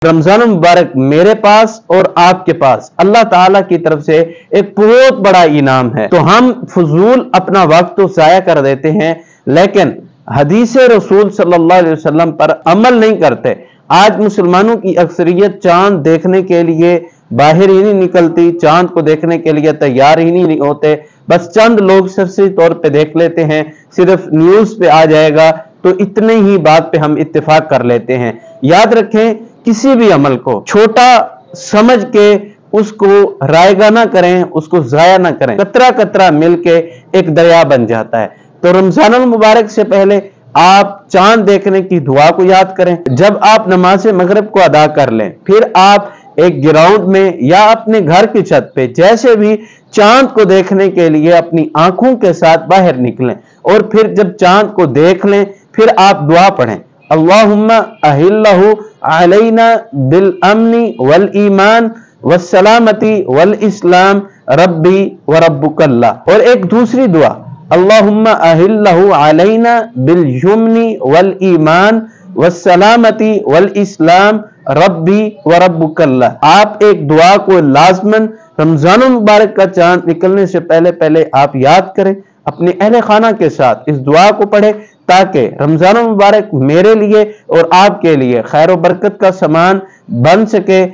रमजान मुबारक मेरे पास और आपके पास अल्लाह ताला की तरफ से एक बहुत बड़ा इनाम है। तो हम फजूल अपना वक्त तो जाया कर देते हैं, लेकिन हदीस रसूल सल्लल्लाहु अलैहि वसल्लम पर अमल नहीं करते। आज मुसलमानों की अक्सरियत चांद देखने के लिए बाहर ही नहीं निकलती, चांद को देखने के लिए तैयार ही नहीं होते। बस चंद लोग सरसरी तौर पे देख लेते हैं, सिर्फ न्यूज पे आ जाएगा तो इतने ही बात पे हम इत्तेफाक कर लेते हैं। याद रखें, किसी भी अमल को छोटा समझ के उसको रायगा ना करें, उसको जाया ना करें। कतरा कतरा मिलके एक दरिया बन जाता है। तो रमजान मुबारक से पहले आप चांद देखने की दुआ को याद करें। जब आप नमाज मगरिब को अदा कर लें, फिर आप एक ग्राउंड में या अपने घर की छत पे जैसे भी चांद को देखने के लिए अपनी आंखों के साथ बाहर निकलें, और फिर जब चांद को देख लें फिर आप दुआ पढ़ें, अल्लाहुम्मा अहिल्लहु अलैना बिल अमनी वल ईमान वस्सलामती वल इस्लाम रब्बी व रब्बुकल्लाह। और एक दूसरी दुआ, अल्लाहुम्मा अहिल्लहु अलैना बिल यमनी वल ईमान वस्सलामती वल इस्लाम रब्बी व रब्बुकल्लाह। आप एक दुआ को लाजमन रमजान मुबारक का चांद निकलने से पहले पहले आप याद करें, अपने अहले खाना के साथ इस दुआ को पढ़े, ताकि रमजान मुबारक मेरे लिए और आपके लिए खैर और बरकत का सामान बन सके।